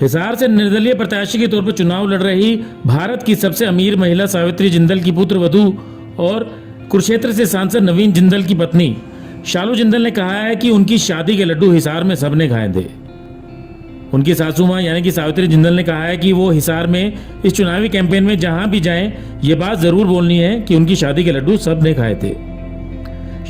हिसार से निर्दलीय प्रत्याशी के तौर पर चुनाव लड़ रही भारत की सबसे अमीर महिला सावित्री जिंदल की पुत्र वधू और कुरुक्षेत्र से सांसद नवीन जिंदल की पत्नी शालू जिंदल ने कहा है कि उनकी शादी के लड्डू हिसार में सबने खाए थे। उनकी सासू मां यानी कि सावित्री जिंदल ने कहा है कि वो हिसार में इस चुनावी कैंपेन में जहां भी जाएं ये बात जरूर बोलनी है कि उनकी शादी के लड्डू सबने खाए थे।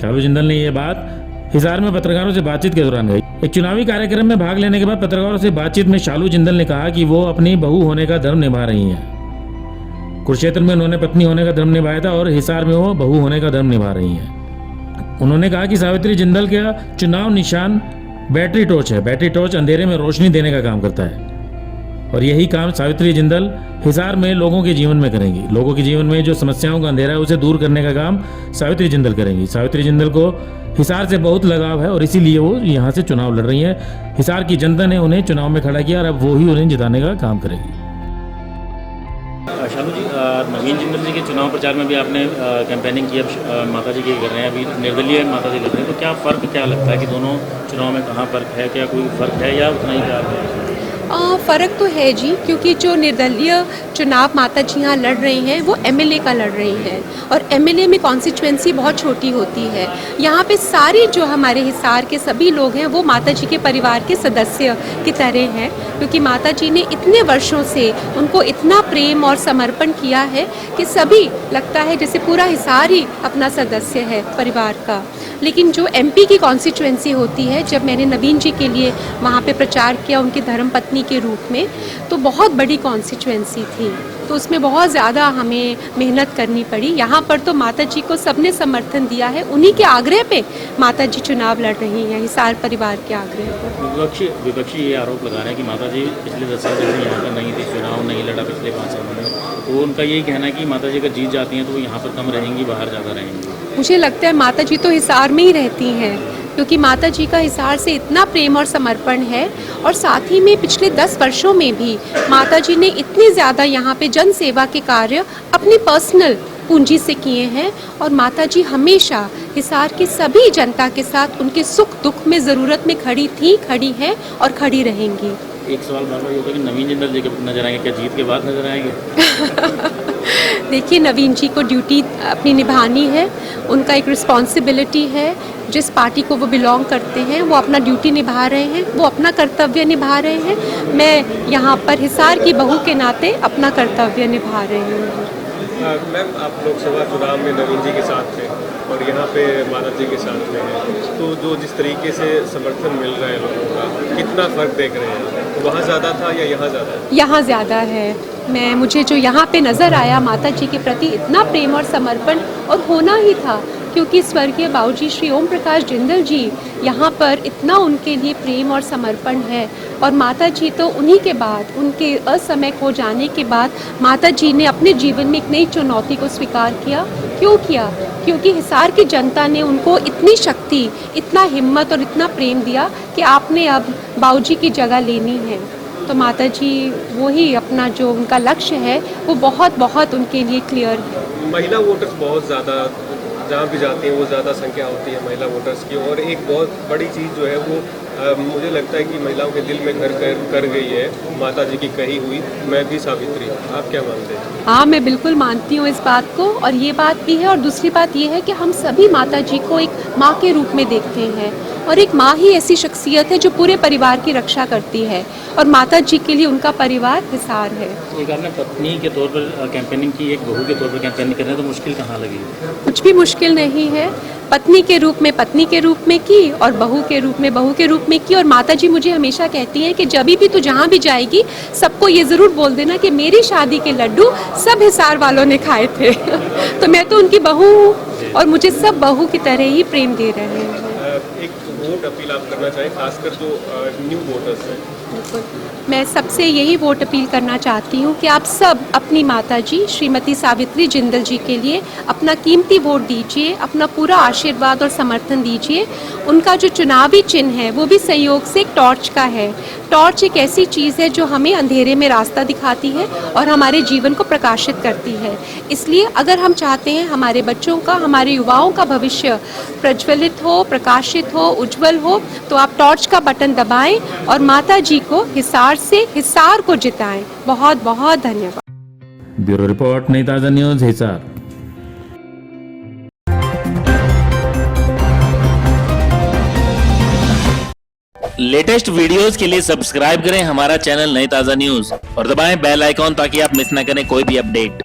शालू जिंदल ने यह बात हिसार में पत्रकारों से बातचीत के दौरान कही। एक चुनावी कार्यक्रम में भाग लेने के बाद पत्रकारों से बातचीत में शालू जिंदल ने कहा कि वो अपनी बहू होने का धर्म निभा रही हैं। कुरुक्षेत्र में उन्होंने पत्नी होने का धर्म निभाया था और हिसार में वो बहू होने का धर्म निभा रही हैं। उन्होंने कहा कि सावित्री जिंदल का चुनाव निशान बैटरी टॉर्च है। बैटरी टॉर्च अंधेरे में रोशनी देने का काम करता है और यही काम सावित्री जिंदल हिसार में लोगों के जीवन में करेंगी। लोगों के जीवन में जो समस्याओं का अंधेरा है उसे दूर करने का काम सावित्री जिंदल करेंगी। सावित्री जिंदल को हिसार से बहुत लगाव है और इसीलिए वो यहाँ से चुनाव लड़ रही हैं। हिसार की जनता ने उन्हें चुनाव में खड़ा किया और अब वो ही उन्हें जिताने का काम करेगी। शालू जी, नवीन जिंदल जी के चुनाव प्रचार में भी आपने कैंपेनिंग की, अब माता जी की कर रहे हैं, अभी निर्दलीय माता जी लड़ रहे हैं, तो क्या फ़र्क क्या लगता है कि दोनों चुनाव में कहाँ फ़र्क है? क्या कोई फ़र्क है या उतना ही प्यार है? फ़र्क तो है जी, क्योंकि जो निर्दलीय चुनाव माता जी यहाँ लड़ रही हैं वो एमएलए का लड़ रही हैं और एमएलए में कॉन्स्टिट्यूएंसी बहुत छोटी होती है। यहाँ पे सारे जो हमारे हिसार के सभी लोग हैं वो माता जी के परिवार के सदस्य की तरह हैं, क्योंकि माता जी ने इतने वर्षों से उनको इतना प्रेम और समर्पण किया है कि सभी लगता है जैसे पूरा हिसार ही अपना सदस्य है परिवार का। लेकिन जो एमपी की कॉन्स्टिट्यूएंसी होती है, जब मैंने नवीन जी के लिए वहाँ पे प्रचार किया उनकी धर्मपत्नी के रूप में, तो बहुत बड़ी कॉन्स्टिट्यूएंसी थी, तो उसमें बहुत ज़्यादा हमें मेहनत करनी पड़ी। यहाँ पर तो माता जी को सबने समर्थन दिया है, उन्हीं के आग्रह पे माता जी चुनाव लड़ रही हैं, हिसार परिवार के आग्रह पर। विपक्षी ये आरोप लगा रहे हैं कि माता जी पिछले 10 साल से यहाँ पर नहीं थी, चुनाव नहीं लड़ा पिछले 5 सालों में, तो उनका यही कहना है कि माता जी अगर जीत जाती हैं तो वो यहाँ पर कम रहेंगी, बाहर ज़्यादा रहेंगी। मुझे लगता है माता जी तो हिसार में ही रहती हैं, क्योंकि माता जी का हिसार से इतना प्रेम और समर्पण है और साथ ही में पिछले 10 वर्षों में भी माता जी ने इतनी ज़्यादा यहाँ पे जन सेवा के कार्य अपनी पर्सनल पूंजी से किए हैं और माता जी हमेशा हिसार की सभी जनता के साथ उनके सुख दुख में ज़रूरत में खड़ी थी, खड़ी हैं और खड़ी रहेंगी। एक सवाल बार बार ये होता है कि नवीन जिंदल जी कब नजर आएंगे, क्या जीत के बाद नजर आएंगे? देखिए, नवीन जी को ड्यूटी अपनी निभानी है, उनका एक रिस्पॉन्सिबिलिटी है। जिस पार्टी को वो बिलोंग करते हैं वो अपना ड्यूटी निभा रहे हैं, वो अपना कर्तव्य निभा रहे हैं। मैं यहाँ पर हिसार की बहू के नाते अपना कर्तव्य निभा रही हूँ। मैम, आप लोकसभा चुनाव में नवीन जी के साथ थे और यहाँ पे माता जी के साथ में हैं, तो जो जिस तरीके से समर्थन मिल रहा है लोगों का, कितना फ़र्क देख रहे हैं? तो वहाँ ज़्यादा था या यहाँ ज़्यादा है? यहाँ ज़्यादा है। मुझे जो यहाँ पे नज़र आया माता जी के प्रति इतना प्रेम और समर्पण, और होना ही था, क्योंकि स्वर्गीय बाबूजी श्री ओम प्रकाश जिंदल जी यहाँ पर इतना उनके लिए प्रेम और समर्पण है। और माता जी तो उन्हीं के बाद, उनके असमय खो जाने के बाद माता जी ने अपने जीवन में एक नई चुनौती को स्वीकार किया। क्यों किया? क्योंकि हिसार की जनता ने उनको इतनी शक्ति, इतना हिम्मत और इतना प्रेम दिया कि आपने अब बाबूजी की जगह लेनी है। तो माता जी वही अपना जो उनका लक्ष्य है वो बहुत बहुत उनके लिए क्लियर है। महिला वोटर्स बहुत ज़्यादा जहाँ भी जाती हैं वो ज़्यादा संख्या होती है महिला वोटर्स की, और एक बहुत बड़ी चीज़ जो है वो मुझे लगता है कि महिलाओं के दिल में घर कर गई है माता जी की कही हुई, मैं भी सावित्री। आप क्या मानते हैं? हाँ, मैं बिल्कुल मानती हूँ इस बात को, और ये बात भी है। और दूसरी बात ये है कि हम सभी माता जी को एक माँ के रूप में देखते हैं, और एक माँ ही ऐसी शख्सियत है जो पूरे परिवार की रक्षा करती है, और माता जी के लिए उनका परिवार हिसार है। एक आपने पत्नी के तौर पर कैंपेनिंग की, एक बहू के तौर पर कैंपेनिंग करने, तो मुश्किल कहाँ लगी? कुछ भी मुश्किल नहीं है। पत्नी के रूप में पत्नी के रूप में की, और बहू के रूप में बहू के रूप में की। और माता जी मुझे हमेशा कहती हैं कि जब भी तू जहाँ भी जाएगी सबको ये ज़रूर बोल देना कि मेरी शादी के लड्डू सब हिसार वालों ने खाए थे। तो मैं तो उनकी बहू हूँ और मुझे सब बहू की तरह ही प्रेम दे रहे हैं। एक वोट अपील आप करना चाहें, खासकर जो न्यू वोटर्स हैं? बिल्कुल, मैं सबसे यही वोट अपील करना चाहती हूँ कि आप सब अपनी माता जी श्रीमती सावित्री जिंदल जी के लिए अपना कीमती वोट दीजिए, अपना पूरा आशीर्वाद और समर्थन दीजिए। उनका जो चुनावी चिन्ह है वो भी संयोग से एक टॉर्च का है, टॉर्च एक ऐसी चीज़ है जो हमें अंधेरे में रास्ता दिखाती है और हमारे जीवन को प्रकाशित करती है। इसलिए अगर हम चाहते हैं हमारे बच्चों का, हमारे युवाओं का भविष्य प्रज्वलित हो, प्रकाशित हो, उज्जवल हो, तो आप टॉर्च का बटन दबाएं और माता जी को हिसार से हिसार को जिताएं। बहुत बहुत धन्यवाद। ब्यूरो रिपोर्ट, नई ताज़ा न्यूज़, हिसार। लेटेस्ट वीडियोस के लिए सब्सक्राइब करें हमारा चैनल नई ताज़ा न्यूज़ और दबाएं बेल आइकॉन ताकि आप मिस ना करें कोई भी अपडेट।